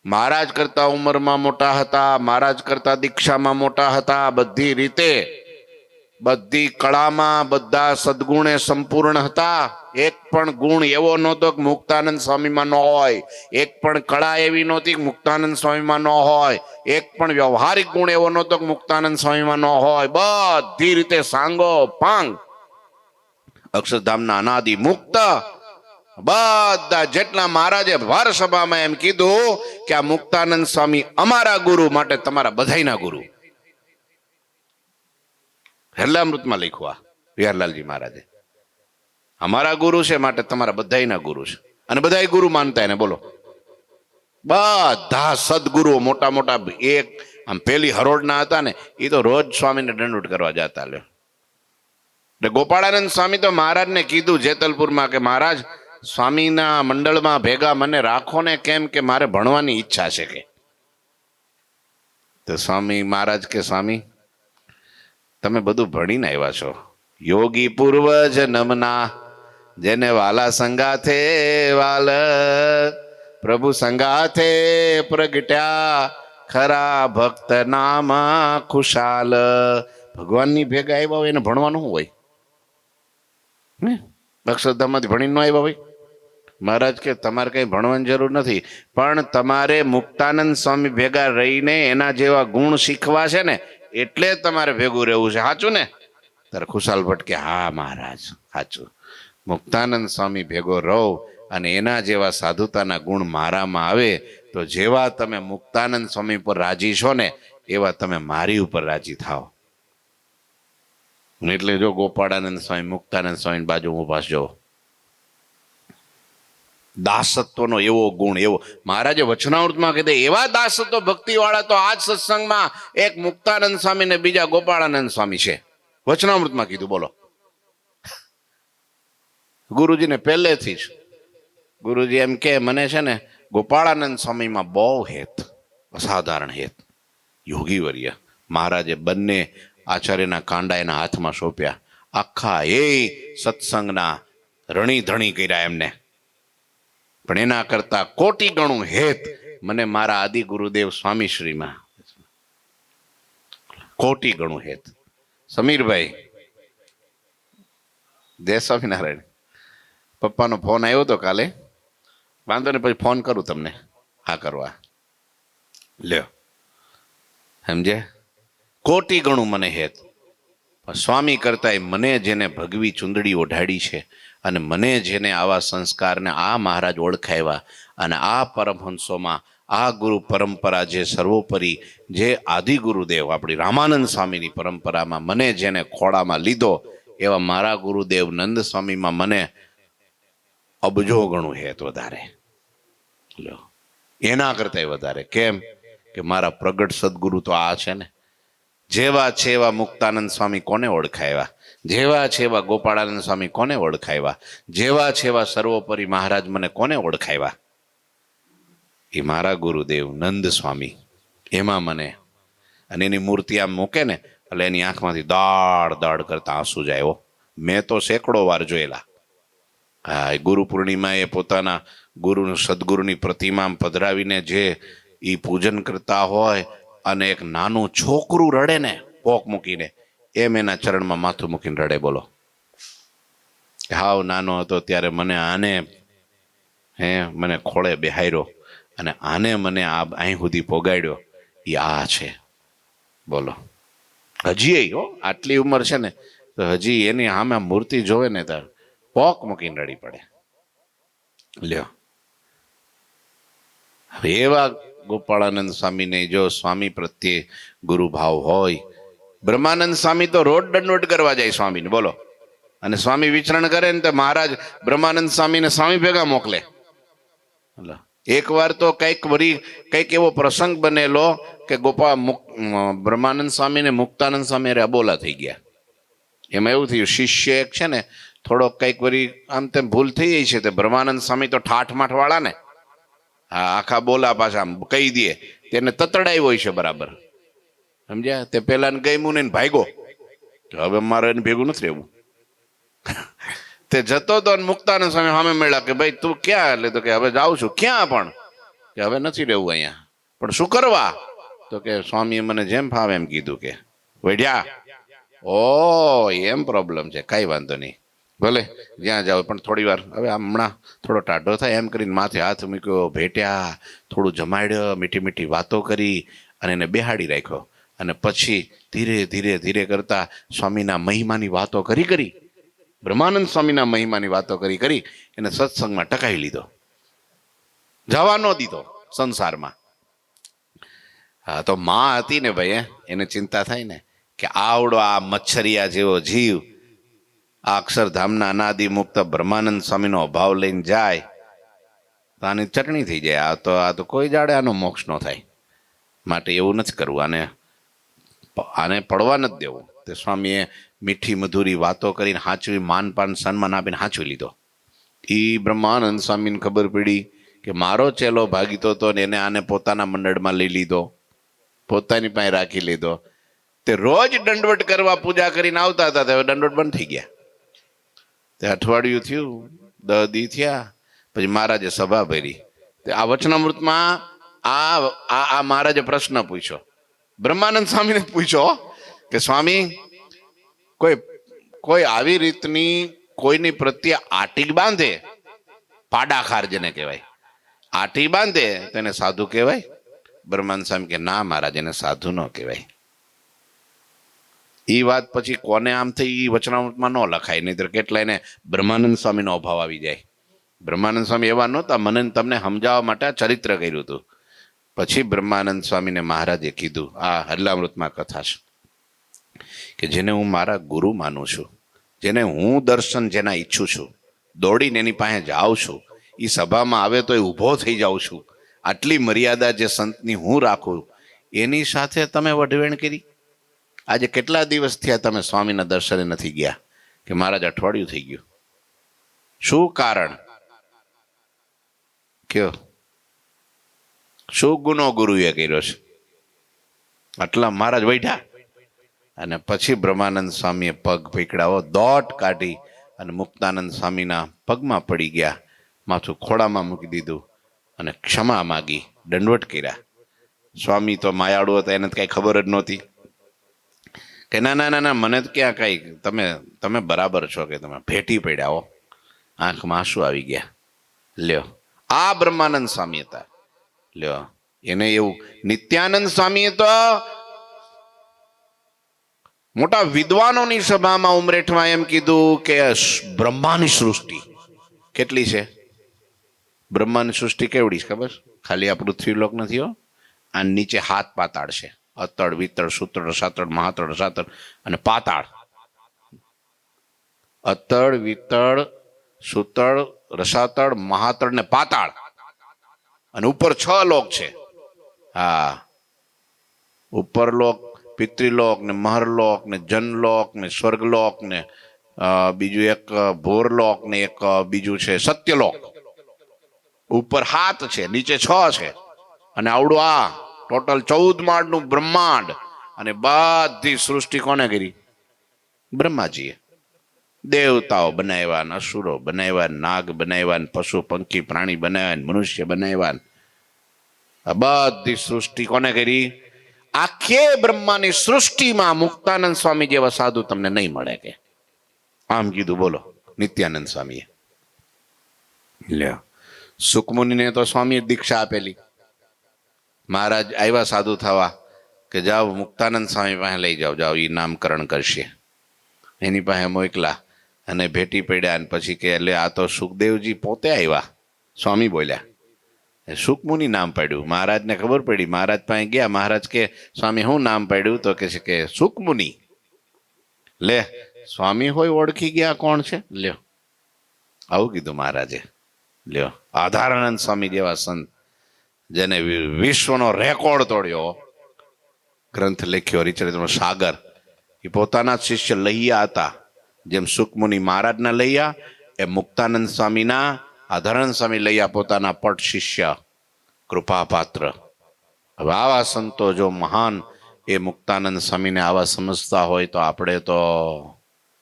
મહારાજ કરતા ઉંમરમાં મોટા હતા, મહારાજ કરતા દીક્ષામાં મોટા હતા, બધી રીતે બધી કળામાં બધા સદગુણે સંપૂર્ણ હતા. એક પણ ગુણ એવો નહોતો કે મુક્તાનંદ સ્વામીમાં ન હોય, એક પણ કળા એવી નહોતી કે મુક્તાનંદ સ્વામીમાં ન હોય, એક પણ વ્યવહારિક ગુણ એવો નહોતો કે મુક્તાનંદ સ્વામીમાં ન હોય. બધી રીતે સાંગો પાંગ અક્ષરધામના અનાદિ મુક્ત બધા જેટલા મહારાજે ભર સભામાં એમ કીધું કે આ મુક્તાનંદ સ્વામી અમારા ગુરુ, માટે તમારા બધાયના ગુરુ. હેરલામૃતમાં લખ્યું વિહારલાલજી મહારાજે, અમારા ગુરુ છે માટે તમારા બધાયના ગુરુ છે. અને બધા ગુરુ માનતા એને બોલો, બધા સદગુરુઓ મોટા મોટા. એક આમ પેલી હરોળના હતા ને, એ તો રોજ સ્વામીને દંડવત કરવા જતા. લ્યો એટલે ગોપાળાનંદ સ્વામી તો મહારાજને કીધું જેતલપુરમાં કે મહારાજ સ્વામીના મંડળમાં ભેગા મને રાખો ને, કેમ કે મારે ભણવાની ઈચ્છા છે કે. તો સ્વામી મહારાજ કે સ્વામી તમે બધું ભણીને આવ્યા છો, યોગી પૂર્વજ નમના જેને વાલા સંગાથે વાલ, પ્રભુ સંગાથે પ્રગટ્યા ખરા ભક્ત નામ ખુશાલ. ભગવાનની ભેગા આવ્યા હોય એને ભણવાનું શું હોય? અક્ષરધામમાંથી ભણીને ન આવ્યા હોય? મહારાજ કે તમારે કઈ ભણવાની જરૂર નથી, પણ તમારે મુક્તાનંદ સ્વામી ભેગા રહીને એના જેવા ગુણ શીખવા છે ને, એટલે તમારે ભેગું રહેવું છે. સાચું ને? તારે ખુશાલ ભટ્ટ કે હા મહારાજ સાચું, મુક્તાનંદ સ્વામી ભેગો રહો અને એના જેવા સાધુતાના ગુણ મારામાં આવે તો જેવા તમે મુક્તાનંદ સ્વામી પર રાજી છો ને, એવા તમે મારી ઉપર રાજી થાઓ. એટલે જો ગોપાળાનંદ સ્વામી મુક્તાનંદ સ્વામી બાજુ ઉભા જો, દાસત્વનો એવો ગુણ, એવો મહારાજે વચનામૃતમાં કીધે એવા દાસત્વ ભક્તિ વાળા તો આજ સત્સંગમાં એક મુક્તાનંદ સ્વામી ને બીજા ગોપાળાનંદ સ્વામી છે. વચનામૃતમાં કીધું. બોલો, ગુરુજીને પહેલેથી જ ગુરુજી એમ કે મને છે ને ગોપાળાનંદ સ્વામીમાં બહુ હેત, અસાધારણ હેત. યોગીવર્ય મહારાજે બંને આચાર્યના કાંડા એના હાથમાં સોંપ્યા, આખા એ સત્સંગના રણી ધણી કર્યા એમને. પણ એના કરતા કોટી ગણું હેત મને મારા આદિ ગુરુદેવ સ્વામીશ્રીમાં, કોટી ગણું હેત. સમીરભાઈ જય સ્વામિનારાયણ, પપ્પાનો ફોન આવ્યો હતો કાલે, વાંધો ને પછી ફોન કરું તમને. હા કરવા લ્યો, સમજે? કોટી ગણું મને હેત. સ્વામી કરતા મને જેને ભગવી ચુંદડી ઓઢાડી છે અને મને જેને આવા સંસ્કારને આ મહારાજ ઓળખાવ્યા અને આ પરમહંસોમાં આ ગુરુ પરંપરા જે સર્વોપરી જે આદિ ગુરુદેવ આપણી રામાનંદ સ્વામીની પરંપરામાં મને જેને ખોળામાં લીધો, એવા મારા ગુરુદેવ નંદ સ્વામીમાં મને અબજો ગણું હેત વધારે. એના કરતા વધારે. કેમ કે મારા પ્રગટ સદગુરુ તો આ છે ને. જેવા છે એવા મુક્તાનંદ સ્વામી કોને ઓળખાવ્યા, જેવા છે એવા ગોપાળાનંદ સ્વામી કોને ઓળખાવ્યા, જેવા છે એવા સર્વોપરી મહારાજ મને કોને ઓળખાવ્યા? એ મારા ગુરુદેવ નંદ સ્વામી. એમાં મને, અને એની મૂર્તિ આમ મૂકે ને એટલે એની આંખમાંથી દાડ દાડ કરતા આંસુ જાય. હો, મેં તો સેંકડો વાર જોયેલા. હા, ગુરુ પૂર્ણિમા એ પોતાના ગુરુ સદગુરુની પ્રતિમા પધરાવીને જે એ પૂજન કરતા હોય અને એક નાનું છોકરું રડે ને પોક મૂકીને, એમ એના ચરણમાં માથું મૂકીને રડે. બોલો, હાવ નાનો હતો ત્યારે મને આને મને ખોળે બેહાર્યો અને આને મને આ અહીં સુધી પોગાડ્યો. એ આ છે. બોલો, હજી હો આટલી ઉંમર છે ને તો હજી એની સામે મૂર્તિ જોવે ને તાર પોક મૂકીને રડી પડે. લ્યો, હવે એવા ગોપાળાનંદ સ્વામીને જો સ્વામી પ્રત્યે ગુરુભાવ હોય. બ્રહ્માનંદ સ્વામી તો રોજ દંડવત કરવા જાય સ્વામીને. બોલો, અને સ્વામી વિચરણ કરે ને તો મહારાજ બ્રહ્માનંદ સ્વામીને સ્વામી ભેગા મોકલે. એક વાર તો કઈક એવો પ્રસંગ બનેલો કે બ્રહ્માનંદ સ્વામી ને મુક્તાનંદ સ્વામી અબોલા થઈ ગયા. એમાં એવું થયું, શિષ્ય એક છે ને થોડોક કઈક વળી આમ તેમ ભૂલ થઈ જાય છે. તે બ્રહ્માનંદ સ્વામી તો ઠાઠમાઠ વાળા ને, હા, આખા બોલા પાછા કહી દે, તેને તતડાઈ હોય છે બરાબર, સમજ્યા? તે પેલા ગયમું ને ભાગ્યો, કે હવે મારે એને ભેગું નથી રહેવું. તે જતો તો મુક્તાનંદ સ્વામી સામે મળ્યા કે ભાઈ તું ક્યાં? એટલે તો કે હવે જાઉં છું. ક્યાં? પણ કે હવે નથી રહેવું અહીંયા. પણ શું કરવા? તો કે સ્વામીએ મને જેમ ફાવે એમ કીધું કે વઢ્યા. ઓ એમ પ્રોબ્લેમ છે, કઈ વાંધો નહીં, ભલે જ્યાં જાવ, પણ થોડી વાર હવે હમણાં થોડો ટાઢો થાય એમ કરીને માથે હાથ મૂક્યો, ભેટ્યા, થોડું જમાડ્યો, મીઠી મીઠી વાતો કરી અને એને બેહાડી રાખ્યો. અને પછી ધીરે ધીરે ધીરે કરતા સ્વામીના મહિમાની વાતો કરી બ્રહ્માનંદ સ્વામીના મહિમાની વાતો કરી એને સત્સંગમાં ટકાવી લીધો, જવા ન દીધો સંસારમાં. હા, તો માં હતી ને ભાઈ, એને ચિંતા થાય ને કે આવડો આ મચ્છરિયા જેવો જીવ આ અક્ષરધામના અનાદિ મુક્ત બ્રહ્માનંદ સ્વામીનો અભાવ લઈને જાય તો આની ચટણી થઈ જાય. આ તો કોઈ જાડે આનો મોક્ષ ન થાય. માટે એવું નથી કરવું, આને પડવા નથી દેવું. તે સ્વામીએ મીઠી મધુરી વાતો કરીને હાંચવી, માનપાન સન્માન આપીને હાંચવી લીધો. એ બ્રહ્માનંદ સ્વામીને ખબર પડી કે મારો ચેલો ભાગીતો હતો ને એને આને પોતાના મંડળમાં લઈ લીધો, પોતાની પાસે રાખી લીધો. તે રોજ દંડવટ કરવા પૂજા કરીને આવતા હતા, હવે દંડવટ બંધ થઈ ગયા. તે અઠવાડિયું થયું, 10 દી થયા, પછી મહારાજે સભા ભરી. આ વચનામૃતમાં આ મહારાજે પ્રશ્ન પૂછ્યો, બ્રહ્માનંદ સ્વામીને પૂછ્યો કે સ્વામી, કોઈ આવી રીતની કોઈની પ્રત્યે આટીક બાંધે, પાડાખાર જેને કહેવાય, આટી બાંધે તો એને સાધુ કહેવાય? બ્રહ્માનંદ સ્વામી કે ના મહારાજ, એને સાધુ ન કહેવાય. એ વાત પછી કોને આમ થઈ એ વચનામૃતમાં ન લખાય, નહીતર કેટલા એને બ્રહ્માનંદ સ્વામીનો અભાવ આવી જાય. બ્રહ્માનંદ સ્વામી એવા નહોતા, મને તમને સમજાવવા માટે આ ચરિત્ર કર્યું હતું. પછી બ્રહ્માનંદ સ્વામીને મહારાજે કીધું, આ હરલામૃતમાં કથા છે, કે જેને હું મારા ગુરુ માનું છું, જેને હું દર્શન જેના ઈચ્છું છું, દોડીને એની પાસે જાઉં છું, એ સભામાં આવે તો એ ઊભો થઈ જાઉં છું, આટલી મર્યાદા જે સંતની હું રાખું, એની સાથે તમે વઢવેણ કરી. આજે કેટલા દિવસ થયા તમે સ્વામીના દર્શને નથી ગયા? કે મહારાજ અઠવાડિયું થઈ ગયું. શું કારણ? કયો શું ગુનો ગુરુએ કર્યો છે? આટલા મહારાજ વૈઠા. અને પછી બ્રહ્માનંદ સ્વામીએ પગ પકડાવો, દોટ કાઢી અને મુક્તાનંદ સ્વામીના પગમાં પડી ગયા, માથું ખોળામાં મૂકી દીધું અને ક્ષમા માગી, દંડવટ કર્યા. સ્વામી તો માયાળુ હતા, એને કઈ ખબર જ નહોતી કે ના ના ના ના, મને તો ક્યાં કઈ, તમે બરાબર છો, કે તમે ભેટી પડ્યા હો. આંખમાં આંસુ આવી ગયા. લ્યો, આ બ્રહ્માનંદ સ્વામી હતા. લ્યો, એને એવું. નિત્યાનંદ સ્વામીએ તો મોટા વિદ્વાનોની સભામાં ઉમરેઠમાં એમ કીધું કે બ્રહ્માની સૃષ્ટિ કેટલી છે? બ્રહ્માની સૃષ્ટિ કેવડી છે ખબર? ખાલી આ પૃથ્વીલોક નથી હો, આ નીચે 7 પાતાળ છે, અતળ, વિતળ, સુતળ, રસાતળ, મહાતળ, રસાતળ અને પાતાળ. અતળ, વિતળ, સુતળ, રસાતળ, મહાતળ ને પાતાળ. અને ઉપર 6 લોક છે. હા, ઉપરલોક, પિતૃલોક ને મહરલોક ને જનલોક ને સ્વર્ગલોક ને બીજું એક ભોરલોક ને એક બીજું છે સત્યલોક. ઉપર 7 છે, નીચે 6 છે. અને આવડું આ ટોટલ 14 માળનું બ્રહ્માંડ. અને બધી સૃષ્ટિ કોને કરી? બ્રહ્માજીએ. દેવતાઓ બનાવ્યા, અસુરો બનાવ્યા, નાગ બનાવ્યા, પશુ પંખી પ્રાણી બનાવ્યા, મનુષ્ય બનાવ્યા. આ બધી સૃષ્ટિ કોને કરી? આખે બ્રહ્માની સૃષ્ટિમાં મુક્તાનંદ સ્વામી જેવા સાધુ તમને નહીં મળે. કે આમ કીધું, બોલો નિત્યાનંદ સ્વામીએ. લ્યો, સુકમુનિને તો સ્વામીએ દીક્ષા આપેલી. મહારાજ આવ્યા સાધુ થવા, કે જાઓ મુક્તાનંદ સ્વામી પાસે લઈ જાઓ, એ નામકરણ કરશે. એની પાસે મોકલા અને ભેટી પડ્યા. અને પછી કે એટલે આ તો સુખદેવજી પોતે આવ્યા. સ્વામી બોલ્યા, સુકમુનિ નામ પાડ્યું. મહારાજને ખબર પડી, મહારાજ પાસે ગયા. મહારાજ કે સ્વામી શું નામ પાડ્યું? તો કે છે કે સુકમુનિ. લે, સ્વામી હોય ઓળખી ગયા કોણ છે. લ્યો, આવું કીધું મહારાજે. લ્યો, આધારાનંદ સ્વામી જેવા સંત, જેને વિશ્વનો રેકોર્ડ તોડ્યો, ગ્રંથ લખ્યો હરિચરિત્ર સાગર, એ પોતાના શિષ્ય લૈયા હતા. જેમ સુકમુનિ મહારાજના લૈયા, એ મુક્તાનંદ સ્વામીના, આધારાનંદ સ્વામી લૈયા પોતાના પટ શિષ્ય, કૃપાપાત્ર. હવે આવા સંતો જો મહાન એ મુક્તાનંદ સ્વામીને આવા સમજતા હોય તો આપણે તો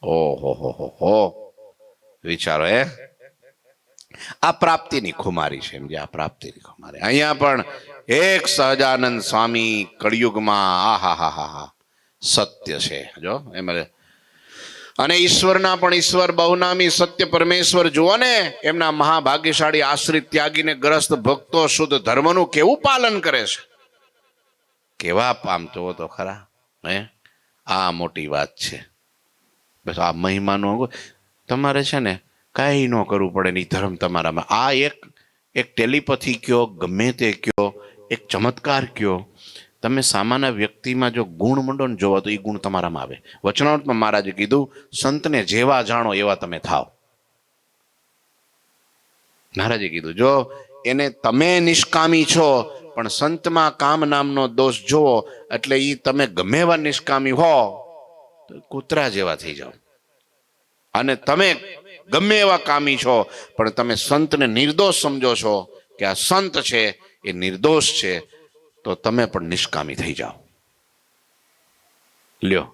ઓહો વિચારો. આ પ્રાપ્તિની ખુમારી છે, સમજે, આ પ્રાપ્તિની ખુમારી. અહીંયા પણ એક સહજાનંદ સ્વામી કળિયુગમાં આહા સત્ય છે જો એમાં. અને ઈશ્વરના પણ ઈશ્વર બહુનામી સત્ય પરમેશ્વર જુઓ ને, એમના મહાભાગ્યશાળી આશ્રિત ત્યાગીને ગ્રસ્ત ભક્તો શુદ્ધ ધર્મનું કેવું પાલન કરે છે, કેવા પામતો તો ખરા. આ મોટી વાત છે. બસ આ મહિમાનો તમારે છે ને કાંઈ ન કરવું પડે ને ધર્મ તમારામાં. આ એક ટેલિપથી કયો, ગમે તે કયો, એક ચમત્કાર કયો, તમે સામાન્ય વ્યક્તિમાં જો ગુણ મંડો ને જોવા તો એ ગુણ તમારામાં આવે. વચનામૃતમાં મહારાજે કીધું, સંતને જેવા જાણો એવા તમે થાવ. મહારાજે કીધું જો એને તમે નિષ્કામી છો પણ સંતમાં કામ નામનો દોષ જોવો એટલે એ તમે ગમે એવા નિષ્કામી હો તો કૂતરા જેવા થઈ જાઓ. અને તમે ગમે એવા કામી છો પણ તમે સંતને નિર્દોષ સમજો છો કે આ સંત છે એ નિર્દોષ છે તો તમે પણ નિષ્કામી થઈ જાઓ. લ્યો,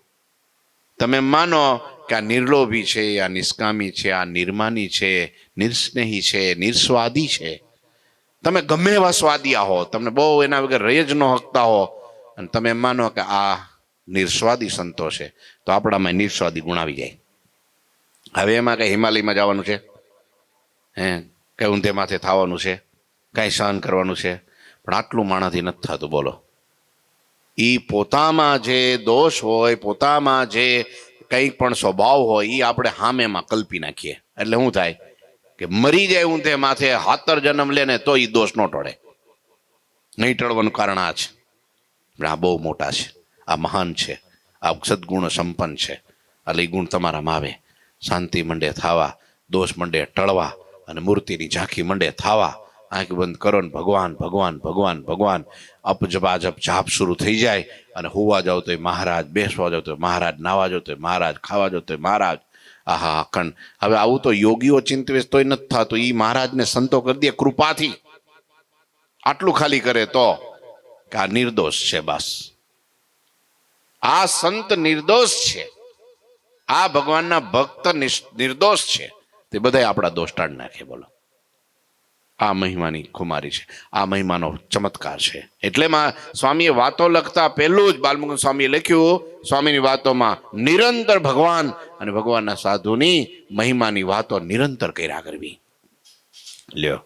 તમે માનો કે આ નિર્લોભી છે, આ નિષ્કામી છે, આ નિર્માની છે, નિર્સ્નેહી છે, નિર્સ્વાદી છે. તમે ગમે એવા સ્વાદિયા હો, તમને બહુ એના વગર રહી જ ન હકતા હો, અને તમે એમ માનો કે આ નિર્સ્વાદી સંતો છે તો આપણામાં નિર્સ્વાદી ગુણ આવી જાય. હવે એમાં કઈ હિમાલયમાં જવાનું છે, કઈ ઊંધે માથે થવાનું છે, કઈ સહન કરવાનું છે, પણ આટલું માણાથી નથી થતું. બોલો, એ પોતામાં જે દોષ હોય, પોતામાં જે કંઈ પણ સ્વભાવ હોય એ આપણે સામેમાં કલ્પી નાખીએ એટલે શું થાય કે મરી જાય ઊંધે માથે 17 જન્મ લે ને તો એ દોષ ન ટળે. નહીં ટળવાનું કારણ આ છે. આ બહુ મોટા છે, આ મહાન છે, આ સદગુણ સંપન્ન છે. એટલે એ ગુણ તમારામાં આવે, શાંતિ મંડે થાવા, દોષ મંડે ટળવા, અને મૂર્તિની ઝાંખી મંડે થાવા. આંખ બંધ કરો ને ભગવાન ભગવાન ભગવાન ભગવાન અપ જપ જાપ શરૂ થઈ જાય. અને હોવા જાવ તો મહારાજ, બેસવા જાવ તો મહારાજ, નાવા જાવ તો મહારાજ, ખાવા જાવ તો મહારાજ. આહા અખંડ. હવે આવું તો યોગીઓ ચિંતવે તોય નથી થતું. એ મહારાજને સંતો કરી દે કૃપાથી, આટલું ખાલી કરે તો કે આ નિર્દોષ છે. બસ આ સંત નિર્દોષ છે, આ ભગવાનના ભક્ત નિર્દોષ છે, તે બધા આપણા દોષ ટાળી નાખે. બોલો, આ મહિમાની ખુમારી છે, આ મહિમાનો ચમત્કાર છે. એટલે સ્વામીએ વાતો લખતા પહેલું જ બાલમુકુંદ સ્વામીએ લખ્યું, સ્વામીની વાતોમાં નિરંતર ભગવાન અને ભગવાનના સાધુની મહિમાની વાતો નિરંતર કર્યા કરવી. લ્યો,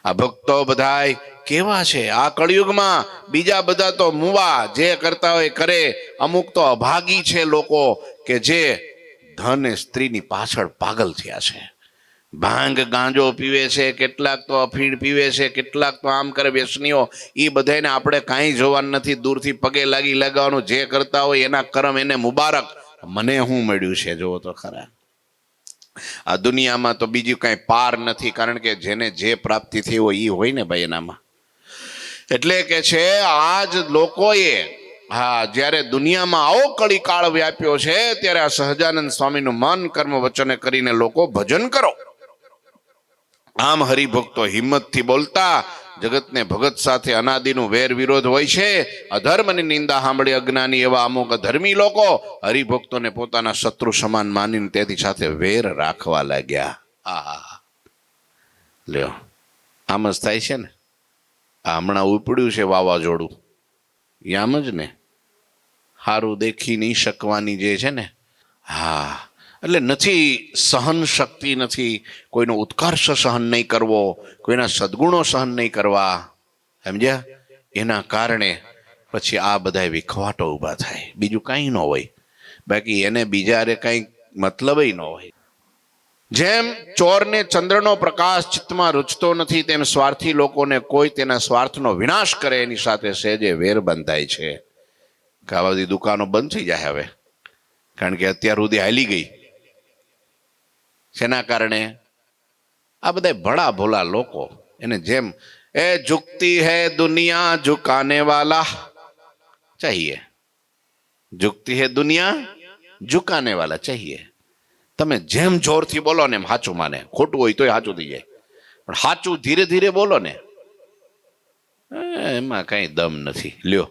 આ ભક્તો બધાય કેવા છે આ કળિયુગમાં. બીજા બધા તો મુવા જે કરતા હોય કરે. અમુક તો અભાગી છે લોકો કે જે ધન સ્ત્રીની પાછળ પાગલ થયા છે. ભાંગ ગાંજો પીવે છે, કેટલાક તો અફીણ પીવે છે, કેટલાક તો આમ કરે વ્યસનીઓ. એ બધાને આપણે કાંઈ જોવાનું નથી, દૂરથી પગે લાગી લગાવવાનું. જે કરતા હોય એના કર્મ એને મુબારક. મને શું મળ્યું છે જોવો તો ખરા. આ દુનિયામાં તો બીજું કાંઈ પાર નથી, કારણ કે જેને જે પ્રાપ્તિ થઈ હોય એ હોય ને ભાઈ એનામાં. એટલે કે છે આજ લોકોએ, જ્યારે દુનિયામાં આવો કળીકાળ વ્યાપ્યો છે ત્યારે આ સહજાનંદ સ્વામીનું મન કર્મ વચને કરીને લોકો ભજન કરો. આમ હરિભક્તો હિંમતથી બોલતા. જગતને ભગત સાથે અનાદિનું વેર વિરોધ હોય છે. અધર્મની નિંદા સાંભળી અજ્ઞાની એવા અમુક ધર્મી લોકો હરિભક્તોને પોતાના શત્રુ સમાન માનીને તેથી સાથે વેર રાખવા લાગ્યા. લ્યો, આમ જ થાય છે ને. આ હમણાં ઉપડ્યું છે વાવાઝોડું, એ આમ જ ને. સારું દેખી નહીં શકવાની જે છે ને, એટલે નથી, સહન શક્તિ નથી. કોઈનો ઉત્કર્ષ સહન નહીં કરવો, કોઈના સદગુણો સહન નહીં કરવા, સમજ્યા. એના કારણે પછી આ બધા વિખવાટો ઊભા થાય. બીજું કાંઈ ન હોય, બાકી એને બીજારે કાંઈ મતલબ ન હોય. જેમ ચોરને ચંદ્રનો પ્રકાશ ચિત્તમાં રૂચતો નથી, તેમ સ્વાર્થી લોકોને કોઈ તેના સ્વાર્થનો વિનાશ કરે એની સાથે સહેજે વેર બંધાય છે. કે આ બધી દુકાનો બંધ થઈ જાય હવે, કારણ કે અત્યાર સુધી હાલી ગઈ. શેના કારણે? આ બધા ભલા ભોલા લોકો એને જેમ એ ઝુકતી હૈ દુનિયા ઝુકાને વાલા ચાહીએ, ઝુકતી હૈ દુનિયા ઝુકાને વાલા ચાહીએ. તમે જેમ જોરથી બોલો ને એમ સાચું માને. ખોટું હોય તોય સાચું થઈ જાય, પણ સાચું ધીરે ધીરે બોલો ને એમાં કઈ દમ નથી. લ્યો,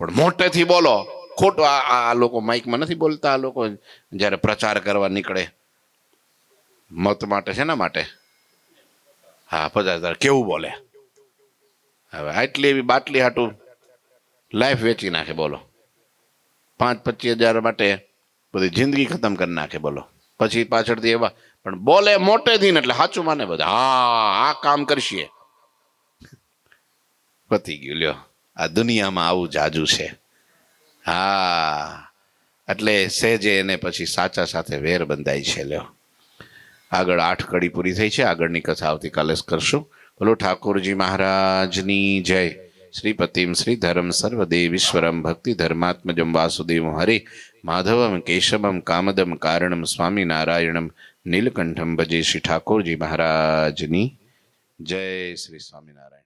પણ મોટેથી બોલો. ખોટું આ લોકો માઇકમાં નથી બોલતા. આ લોકો જ્યારે પ્રચાર કરવા નીકળે મત માટે, શેના માટે? હા, 50,000 કેવું બોલે. હવે આટલી એવી બાટલી હાટું લાઈફ વેચી નાખે બોલો. 5-25,000 માટે બધી જિંદગી ખતમ કરી નાખે બોલો. પછી પાછળથી એવા પણ બોલે મોટેથી ને એટલે સાચું માને બધા. હા, આ કામ કરશે. પતી ગયું. લ્યો, આ દુનિયામાં આવું જાજુ છે. હા, એટલે સહેજે એને પછી સાચા સાથે વેર બંધાય છે. લ્યો, આગળ 8 કડી પૂરી થઈ છે. આગળની કથા આવતીકાલે જ કરશું. બોલો ઠાકોરજી મહારાજની જય. શ્રીપતિમ શ્રીધરમ સર્વદેવીશ્વરમ ભક્તિ ધર્માત્મજમ વાસુદેવ હરે માધવમ કેશવમ કામદમ કારણમ સ્વામિનારાયણમ નીલકંઠમ ભજે. શ્રી ઠાકોરજી મહારાજની જય. શ્રી સ્વામિનારાયણ.